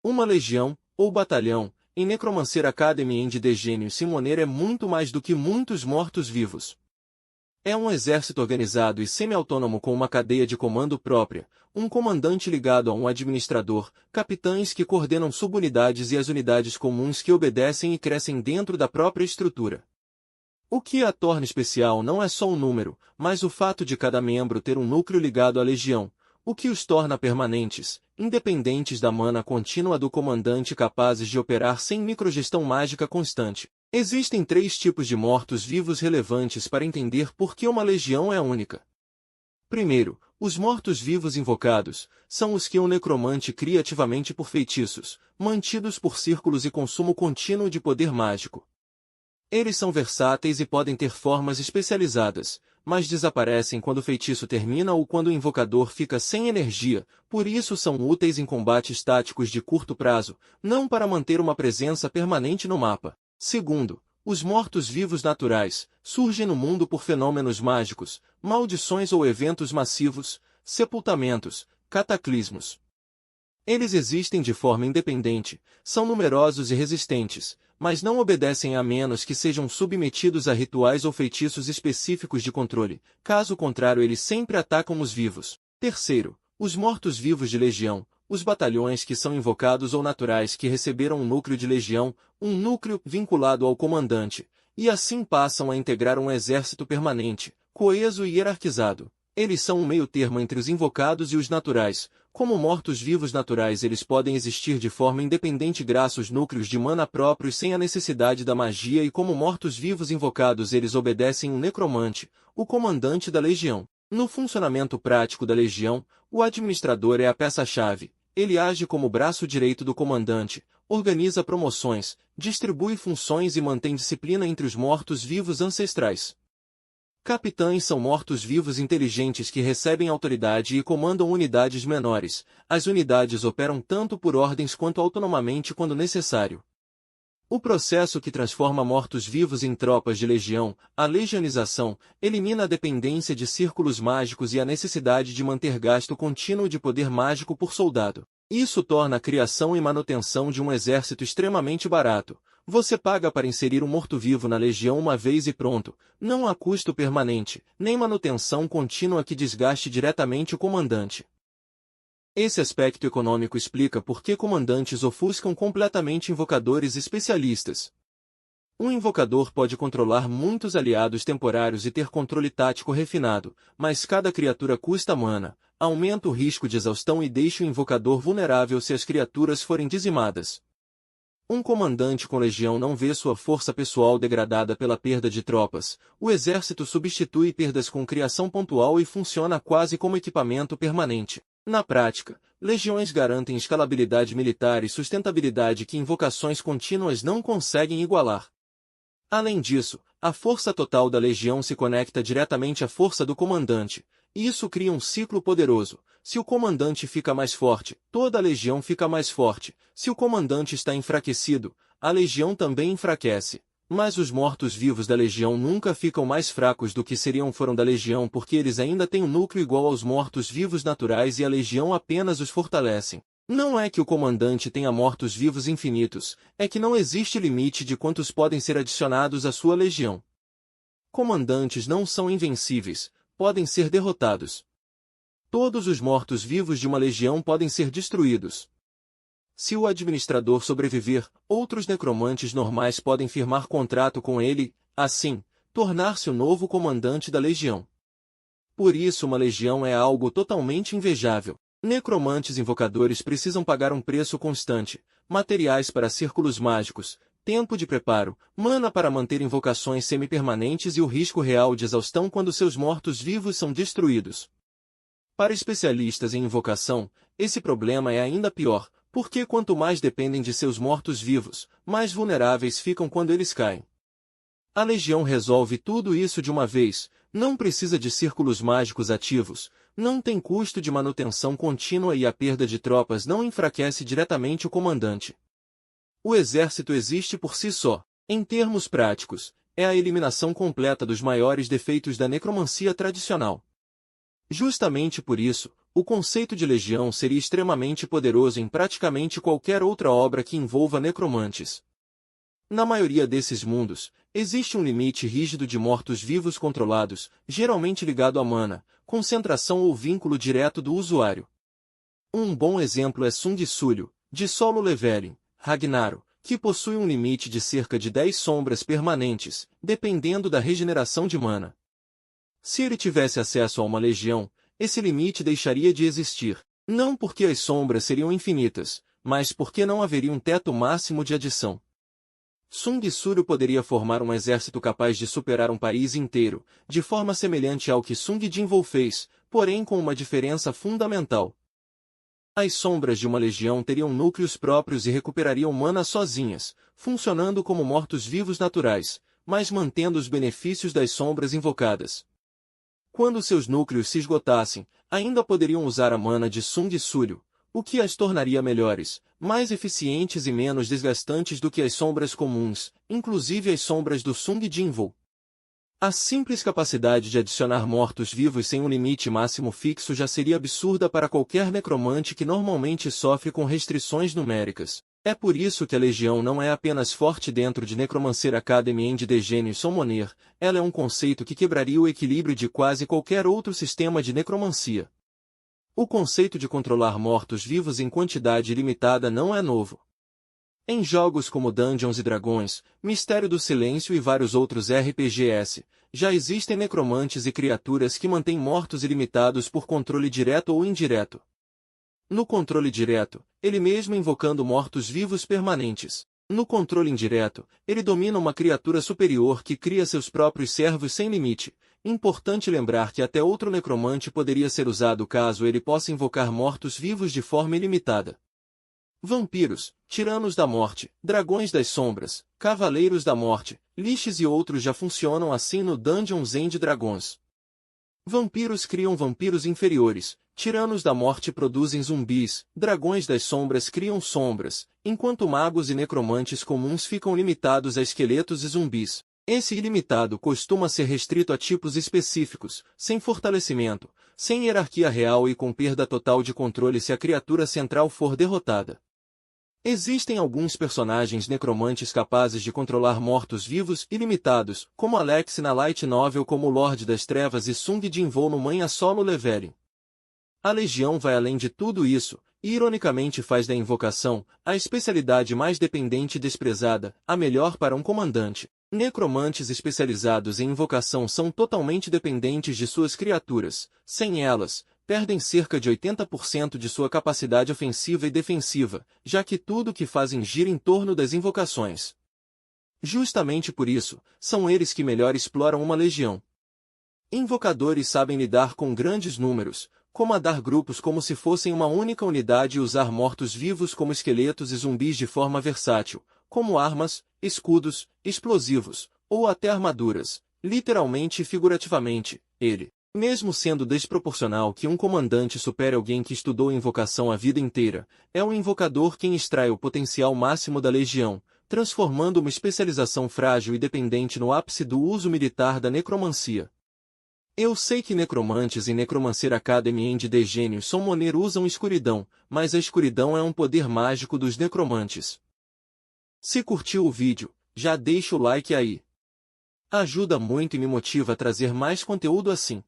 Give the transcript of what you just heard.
Uma legião, ou batalhão, em Necromancer Academy em de Gênio Simoneiro é muito mais do que muitos mortos-vivos. É um exército organizado e semi-autônomo com uma cadeia de comando própria, um comandante ligado a um administrador, capitães que coordenam subunidades e as unidades comuns que obedecem e crescem dentro da própria estrutura. O que a torna especial não é só o número, mas o fato de cada membro ter um núcleo ligado à legião, o que os torna permanentes, independentes da mana contínua do comandante capazes de operar sem microgestão mágica constante. Existem 3 tipos de mortos-vivos relevantes para entender por que uma legião é única. Primeiro, os mortos-vivos invocados, são os que um necromante cria ativamente por feitiços, mantidos por círculos e consumo contínuo de poder mágico. Eles são versáteis e podem ter formas especializadas, mas desaparecem quando o feitiço termina ou quando o invocador fica sem energia, por isso são úteis em combates táticos de curto prazo, não para manter uma presença permanente no mapa. Segundo, os mortos-vivos naturais surgem no mundo por fenômenos mágicos, maldições ou eventos massivos, sepultamentos, cataclismos. Eles existem de forma independente, são numerosos e resistentes, mas não obedecem a menos que sejam submetidos a rituais ou feitiços específicos de controle, caso contrário eles sempre atacam os vivos. Terceiro, os mortos-vivos de legião, os batalhões que são invocados ou naturais que receberam um núcleo de legião, um núcleo vinculado ao comandante, e assim passam a integrar um exército permanente, coeso e hierarquizado. Eles são um meio-termo entre os invocados e os naturais. Como mortos-vivos naturais eles podem existir de forma independente graças aos núcleos de mana próprios sem a necessidade da magia e como mortos-vivos invocados eles obedecem um necromante, o comandante da legião. No funcionamento prático da legião, o administrador é a peça-chave. Ele age como o braço direito do comandante, organiza promoções, distribui funções e mantém disciplina entre os mortos-vivos ancestrais. Capitães são mortos-vivos inteligentes que recebem autoridade e comandam unidades menores. As unidades operam tanto por ordens quanto autonomamente quando necessário. O processo que transforma mortos-vivos em tropas de legião, a legionização, elimina a dependência de círculos mágicos e a necessidade de manter gasto contínuo de poder mágico por soldado. Isso torna a criação e manutenção de um exército extremamente barato. Você paga para inserir um morto-vivo na legião uma vez e pronto, não há custo permanente, nem manutenção contínua que desgaste diretamente o comandante. Esse aspecto econômico explica por que comandantes ofuscam completamente invocadores especialistas. Um invocador pode controlar muitos aliados temporários e ter controle tático refinado, mas cada criatura custa mana, aumenta o risco de exaustão e deixa o invocador vulnerável se as criaturas forem dizimadas. Um comandante com legião não vê sua força pessoal degradada pela perda de tropas. O exército substitui perdas com criação pontual e funciona quase como equipamento permanente. Na prática, legiões garantem escalabilidade militar e sustentabilidade que invocações contínuas não conseguem igualar. Além disso, a força total da legião se conecta diretamente à força do comandante, e isso cria um ciclo poderoso. Se o comandante fica mais forte, toda a legião fica mais forte. Se o comandante está enfraquecido, a legião também enfraquece. Mas os mortos-vivos da legião nunca ficam mais fracos do que foram da legião porque eles ainda têm um núcleo igual aos mortos-vivos naturais e a legião apenas os fortalecem. Não é que o comandante tenha mortos-vivos infinitos, é que não existe limite de quantos podem ser adicionados à sua legião. Comandantes não são invencíveis, podem ser derrotados. Todos os mortos-vivos de uma legião podem ser destruídos. Se o administrador sobreviver, outros necromantes normais podem firmar contrato com ele, assim, tornar-se o novo comandante da legião. Por isso uma legião é algo totalmente invejável. Necromantes invocadores precisam pagar um preço constante, materiais para círculos mágicos, tempo de preparo, mana para manter invocações semi-permanentes e o risco real de exaustão quando seus mortos-vivos são destruídos. Para especialistas em invocação, esse problema é ainda pior, porque quanto mais dependem de seus mortos-vivos, mais vulneráveis ficam quando eles caem. A legião resolve tudo isso de uma vez, não precisa de círculos mágicos ativos, não tem custo de manutenção contínua e a perda de tropas não enfraquece diretamente o comandante. O exército existe por si só. Em termos práticos, é a eliminação completa dos maiores defeitos da necromancia tradicional. Justamente por isso, o conceito de legião seria extremamente poderoso em praticamente qualquer outra obra que envolva necromantes. Na maioria desses mundos, existe um limite rígido de mortos-vivos controlados, geralmente ligado à mana, concentração ou vínculo direto do usuário. Um bom exemplo é Sung Sulyo, de Solo Leveling, Ragnarok, que possui um limite de cerca de 10 sombras permanentes, dependendo da regeneração de mana. Se ele tivesse acesso a uma legião, esse limite deixaria de existir, não porque as sombras seriam infinitas, mas porque não haveria um teto máximo de adição. Sung Sulyo poderia formar um exército capaz de superar um país inteiro, de forma semelhante ao que Sung Jinwoo fez, porém com uma diferença fundamental. As sombras de uma legião teriam núcleos próprios e recuperariam mana sozinhas, funcionando como mortos-vivos naturais, mas mantendo os benefícios das sombras invocadas. Quando seus núcleos se esgotassem, ainda poderiam usar a mana de Sung Sulyo, o que as tornaria melhores, mais eficientes e menos desgastantes do que as sombras comuns, inclusive as sombras do Sung Jinwoo. A simples capacidade de adicionar mortos-vivos sem um limite máximo fixo já seria absurda para qualquer necromante que normalmente sofre com restrições numéricas. É por isso que a Legião não é apenas forte dentro de Necromancer Academy and The Genius Summoner, ela é um conceito que quebraria o equilíbrio de quase qualquer outro sistema de necromancia. O conceito de controlar mortos-vivos em quantidade limitada não é novo. Em jogos como Dungeons & Dragons, Mistério do Silêncio e vários outros RPGs, já existem necromantes e criaturas que mantêm mortos ilimitados por controle direto ou indireto. No controle direto, ele mesmo invocando mortos-vivos permanentes. No controle indireto, ele domina uma criatura superior que cria seus próprios servos sem limite. Importante lembrar que até outro necromante poderia ser usado caso ele possa invocar mortos-vivos de forma ilimitada. Vampiros, tiranos da morte, dragões das sombras, cavaleiros da morte, liches e outros já funcionam assim no Dungeons & Dragons. Vampiros criam vampiros inferiores, tiranos da morte produzem zumbis, dragões das sombras criam sombras, enquanto magos e necromantes comuns ficam limitados a esqueletos e zumbis. Esse ilimitado costuma ser restrito a tipos específicos, sem fortalecimento, sem hierarquia real e com perda total de controle se a criatura central for derrotada. Existem alguns personagens necromantes capazes de controlar mortos-vivos ilimitados, como Alex na Light Novel como Lorde das Trevas e Sung Jinwoo no Manhwa Solo Leveling. A Legião vai além de tudo isso, e ironicamente faz da invocação, a especialidade mais dependente e desprezada, a melhor para um comandante. Necromantes especializados em invocação são totalmente dependentes de suas criaturas, sem elas, perdem cerca de 80% de sua capacidade ofensiva e defensiva, já que tudo o que fazem gira em torno das invocações. Justamente por isso, são eles que melhor exploram uma legião. Invocadores sabem lidar com grandes números, comandar grupos como se fossem uma única unidade e usar mortos-vivos como esqueletos e zumbis de forma versátil, como armas, escudos, explosivos, ou até armaduras, literalmente e figurativamente, ele. Mesmo sendo desproporcional que um comandante supere alguém que estudou invocação a vida inteira, é um invocador quem extrai o potencial máximo da legião, transformando uma especialização frágil e dependente no ápice do uso militar da necromancia. Eu sei que necromantes em Necromancer Academy and The Genius Summoner usam escuridão, mas a escuridão é um poder mágico dos necromantes. Se curtiu o vídeo, já deixa o like aí. Ajuda muito e me motiva a trazer mais conteúdo assim.